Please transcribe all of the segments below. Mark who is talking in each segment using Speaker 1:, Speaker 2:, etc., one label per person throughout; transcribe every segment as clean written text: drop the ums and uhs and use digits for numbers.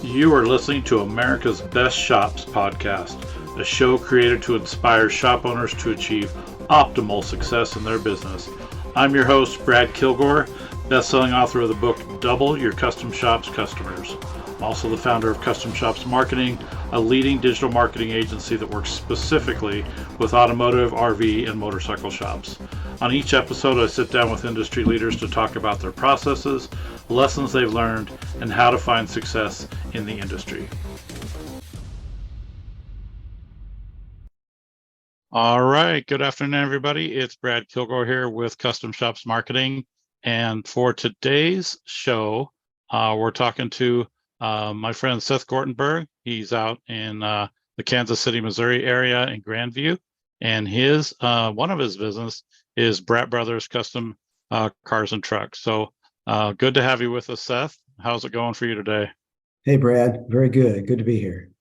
Speaker 1: You are listening to America's Best Shops podcast, a show created to inspire shop owners to achieve optimal success in their business. I'm your host, Brad Kilgore, best-selling author of the book Double Your Custom Shops Customers. I'm also the founder of Custom Shops Marketing, a leading digital marketing agency that works specifically with automotive, RV, and motorcycle shops. On each episode, I sit down with industry leaders to talk about their processes, lessons they've learned, and how to find success in the industry. All right. Good afternoon, everybody. It's Brad Kilgore here with Custom Shops Marketing. And for today's show, we're talking to my friend Seth Gortenburg. He's out in the Kansas City, Missouri area in Grandview. And his one of his business is Bratt Brothers Custom Cars and Trucks. So good to have you with us, Seth. How's it going for you today?
Speaker 2: Hey, Brad. Very good. Good to be here.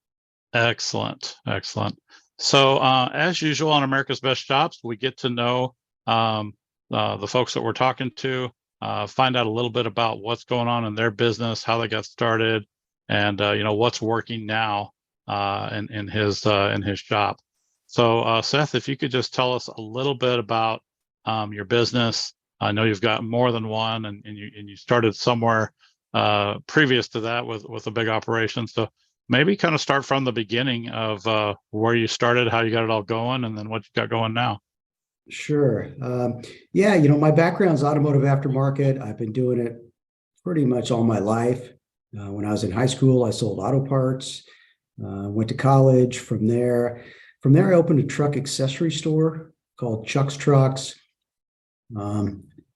Speaker 1: Excellent. Excellent. So as usual on America's Best Shops, we get to know the folks that we're talking to, find out a little bit about what's going on in their business, how they got started, and what's working now in his shop. So Seth, if you could just tell us a little bit about your business. I know you've got more than one, and you started somewhere previous to that with a big operation. So maybe kind of start from the beginning of where you started, how you got it all going, and then what you got going now.
Speaker 2: Sure. My background's automotive aftermarket. I've been doing it pretty much all my life. When I was in high school, I sold auto parts. Went to college. From there, I opened a truck accessory store called Chux Trux.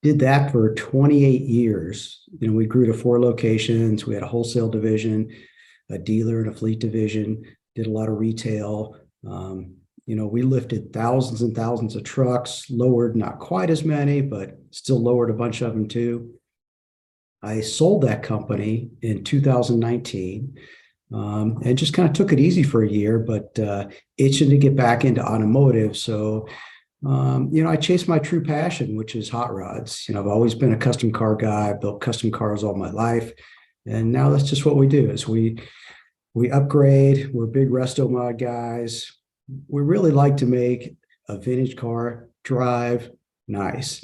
Speaker 2: Did that for 28 years. We grew to 4 locations. We had a wholesale division, a dealer and a fleet division, did a lot of retail. We lifted thousands and thousands of trucks, lowered not quite as many, but still lowered a bunch of them too. I sold that company in 2019 and just kind of took it easy for a year, but itching to get back into automotive. So I chased my true passion, which is hot rods. I've always been a custom car guy. I've built custom cars all my life. And now that's just what we do is we upgrade. We're big Restomod guys. We really like to make a vintage car drive nice.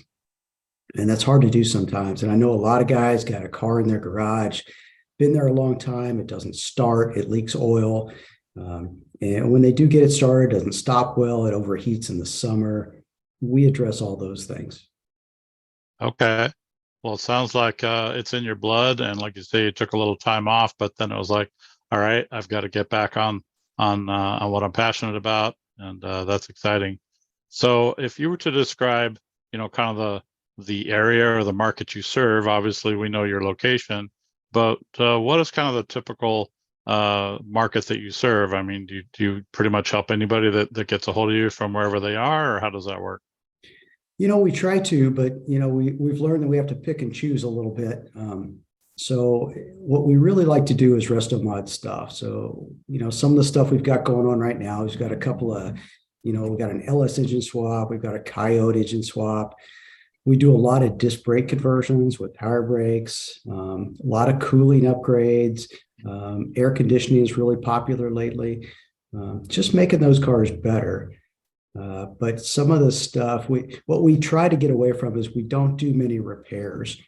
Speaker 2: And that's hard to do sometimes. And I know a lot of guys got a car in their garage, been there a long time. It doesn't start. It leaks oil. And when they do get it started, it doesn't stop well. It overheats in the summer. We address all those things.
Speaker 1: Okay. Well, it sounds like it's in your blood, and like you say, you took a little time off, but then it was like, all right, I've got to get back on what I'm passionate about, and that's exciting. So, if you were to describe, kind of the area or the market you serve, obviously we know your location, but what is kind of the typical market that you serve? I mean, do you pretty much help anybody that gets a hold of you from wherever they are, or how does that work?
Speaker 2: We try to, but we've learned that we have to pick and choose a little bit. So what we really like to do is Restomod stuff. So some of the stuff we've got going on right now, we've got a couple of, we've got an LS engine swap, we've got a Coyote engine swap. We do a lot of disc brake conversions with power brakes, a lot of cooling upgrades. Air conditioning is really popular lately. Just making those cars better. But some of the stuff what we try to get away from is we don't do many repairs.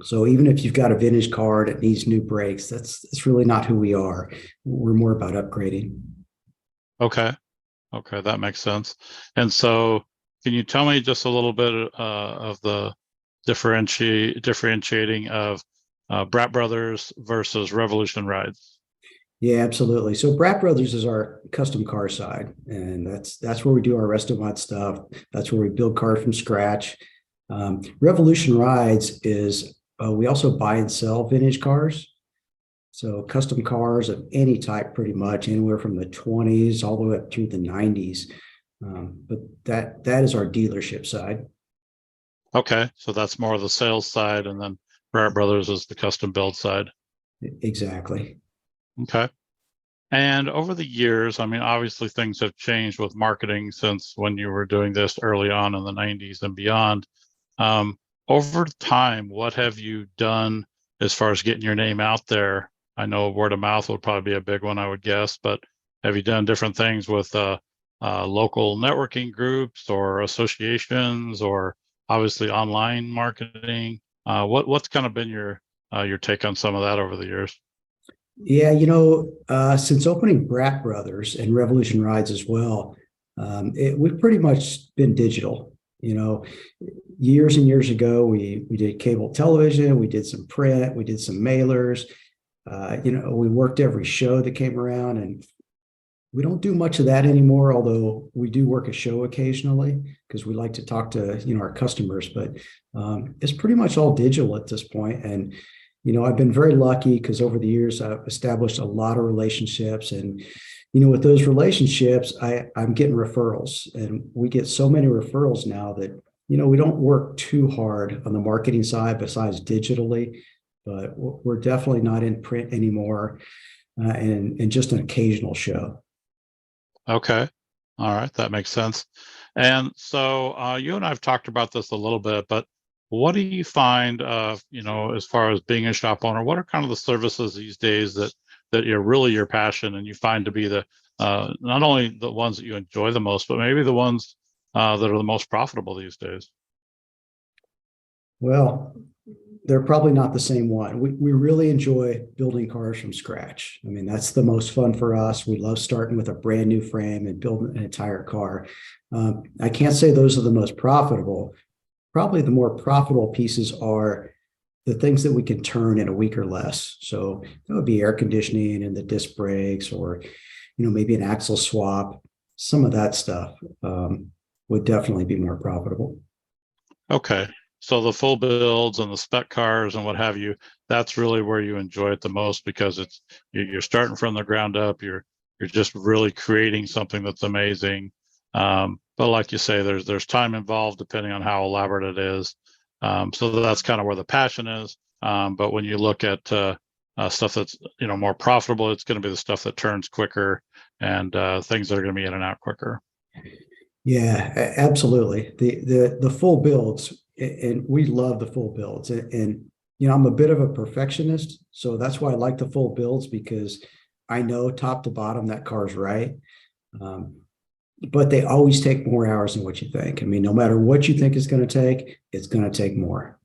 Speaker 2: So even if you've got a vintage car that needs new brakes, that's really not who we are. We're more about upgrading.
Speaker 1: Okay, that makes sense. And so, can you tell me just a little bit of the differentiating of Bratt Brothers versus Revolution Rides?
Speaker 2: Yeah, absolutely. So Bratt Brothers is our custom car side, and that's where we do our Restomod stuff. That's where we build cars from scratch. Revolution Rides is we also buy and sell vintage cars. So custom cars of any type, pretty much anywhere from the 20s all the way up through the 90s. But that is our dealership side.
Speaker 1: Okay, so that's more of the sales side, and then Bratt Brothers is the custom build side.
Speaker 2: Exactly.
Speaker 1: Okay. And over the years, I mean, obviously things have changed with marketing since when you were doing this early on in the 90s and beyond. Over time, what have you done as far as getting your name out there I know word of mouth would probably be a big one, I would guess, but have you done different things with local networking groups or associations, or obviously online marketing? What's kind of been your take on some of that over the years?
Speaker 2: Yeah, since opening Bratt Brothers and Revolution Rides as well, we've pretty much been digital. Years and years ago, we did cable television, we did some print, we did some mailers. We worked every show that came around, and we don't do much of that anymore, although we do work a show occasionally because we like to talk to, our customers, but it's pretty much all digital at this point. And, I've been very lucky because over the years, I've established a lot of relationships, and, with those relationships, I'm getting referrals, and we get so many referrals now that, we don't work too hard on the marketing side besides digitally, but we're definitely not in print anymore, and just an occasional show.
Speaker 1: Okay. All right. That makes sense. And so you and I have talked about this a little bit, but what do you find, as far as being a shop owner, what are kind of the services these days that you're really your passion and you find to be the not only the ones that you enjoy the most, but maybe the ones that are the most profitable these days?
Speaker 2: Well, they're probably not the same one. We really enjoy building cars from scratch. I mean, that's the most fun for us. We love starting with a brand new frame and building an entire car. I can't say those are the most profitable. Probably the more profitable pieces are the things that we can turn in a week or less. So that would be air conditioning and the disc brakes, or maybe an axle swap. Some of that stuff would definitely be more profitable.
Speaker 1: Okay. So the full builds and the spec cars and what have you, that's really where you enjoy it the most, because you're starting from the ground up. You're just really creating something that's amazing. But like you say, there's time involved depending on how elaborate it is. So that's kind of where the passion is. But when you look at stuff that's more profitable, it's going to be the stuff that turns quicker and things that are going to be in and out quicker.
Speaker 2: Yeah, absolutely. The full builds, and we love the full builds. And I'm a bit of a perfectionist, so that's why I like the full builds, because I know top to bottom that car's right. But they always take more hours than what you think. I mean, no matter what you think it's going to take, it's going to take more.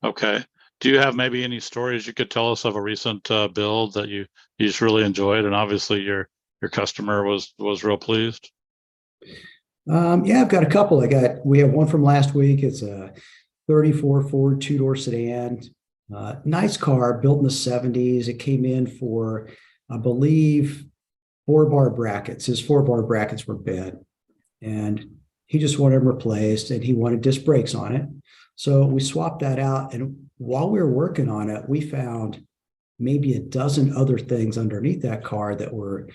Speaker 1: Okay. Do you have maybe any stories you could tell us of a recent build that you just really enjoyed, and obviously your customer was real pleased?
Speaker 2: Yeah, I've got a couple. We have one from last week. It's a 34 Ford two-door sedan. Nice car, built in the 70s. It came in for, I believe, 4-bar brackets. His 4-bar brackets were bent, and he just wanted them replaced, and he wanted disc brakes on it. So we swapped that out. And while we were working on it, we found maybe a dozen other things underneath that car that were,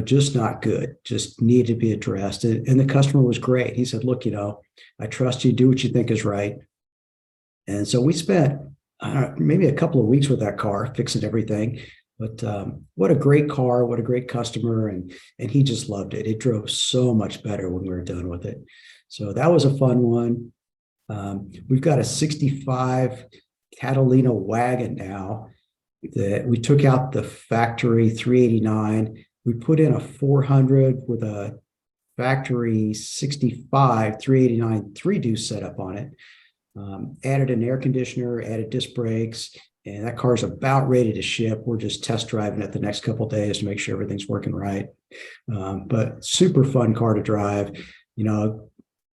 Speaker 2: just not good, just needed to be addressed. And the customer was great. He said, look, I trust you, do what you think is right. And so we spent, I don't know, maybe a couple of weeks with that car, fixing everything. But what a great car, what a great customer. And he just loved it. It drove so much better when we were done with it. So that was a fun one. We've got a 65 Catalina wagon now that we took out the factory 389. We put in a 400 with a factory 65 389 three-deuce setup on it. Added an air conditioner, added disc brakes, and that car's about ready to ship. We're just test driving it the next couple of days to make sure everything's working right. But super fun car to drive.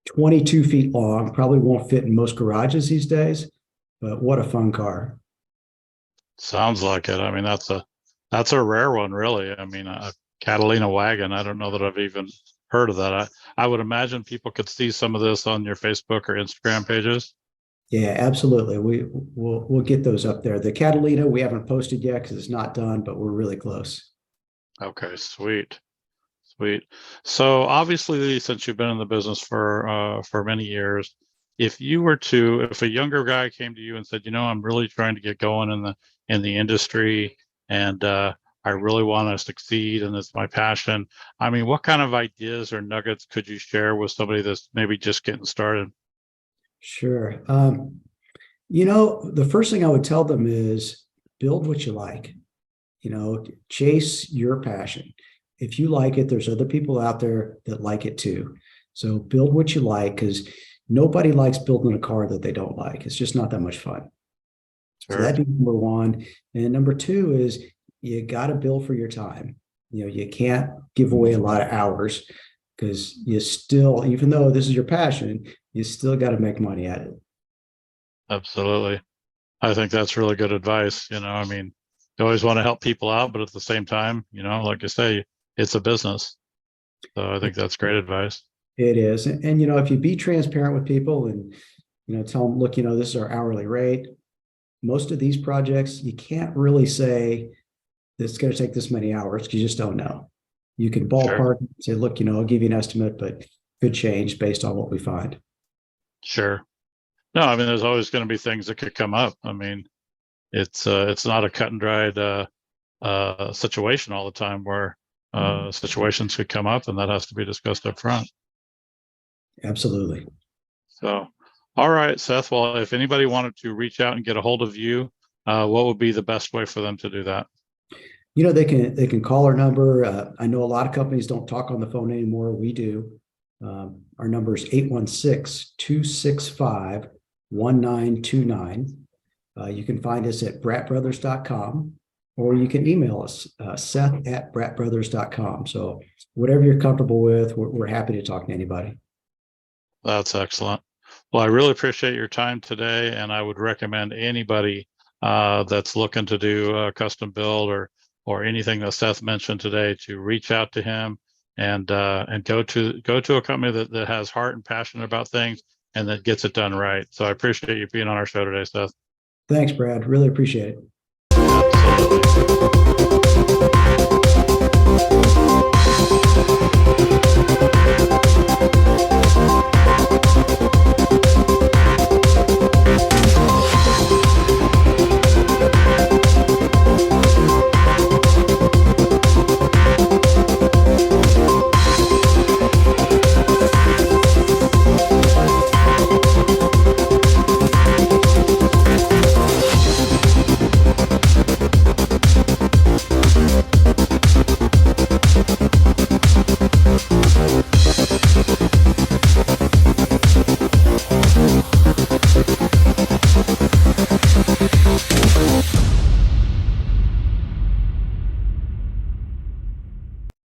Speaker 2: 22 feet long, probably won't fit in most garages these days, but what a fun car.
Speaker 1: Sounds like it. I mean, that's a rare one, really. I mean, a Catalina wagon. I don't know that I've even heard of that. I would imagine people could see some of this on your Facebook or Instagram pages.
Speaker 2: Yeah, absolutely. We'll get those up there. The Catalina we haven't posted yet because it's not done, but we're really close.
Speaker 1: Okay, sweet. Sweet. So obviously, since you've been in the business for many years, if a younger guy came to you and said, I'm really trying to get going in the industry, and I really want to succeed, and it's my passion. I mean, what kind of ideas or nuggets could you share with somebody that's maybe just getting started?
Speaker 2: Sure. The first thing I would tell them is build what you like. Chase your passion. If you like it, there's other people out there that like it too. So build what you like, because nobody likes building a car that they don't like. It's just not that much fun. So
Speaker 1: Sure.
Speaker 2: that'd be number one. And number two is you got to bill for your time. You can't give away a lot of hours, because you still, even though this is your passion, you still got to make money at it.
Speaker 1: Absolutely. I think that's really good advice. I mean, you always want to help people out, but at the same time, like I say, it's a business. So I think that's great advice.
Speaker 2: It is. And if you be transparent with people and, tell them, look, this is our hourly rate. Most of these projects, you can't really say it's going to take this many hours, because you just don't know. You can ballpark, say, look, I'll give you an estimate, but could change based on what we find.
Speaker 1: Sure. No, I mean, there's always going to be things that could come up. I mean, it's not a cut and dried situation all the time, where situations could come up, and that has to be discussed up front.
Speaker 2: Absolutely.
Speaker 1: So, all right, Seth. Well, if anybody wanted to reach out and get a hold of you, what would be the best way for them to do that?
Speaker 2: They can call our number. I know a lot of companies don't talk on the phone anymore. We do. Our number is 816-265-1929. You can find us at brattbrothers.com, or you can email us, Seth@brattbrothers.com. So whatever you're comfortable with, we're happy to talk to anybody.
Speaker 1: That's excellent. Well, I really appreciate your time today, and I would recommend anybody that's looking to do a custom build or anything that Seth mentioned today to reach out to him and go to a company that has heart and passion about things and that gets it done right. So I appreciate you being on our show today, Seth.
Speaker 2: Thanks, Brad. Really appreciate it.
Speaker 1: Absolutely.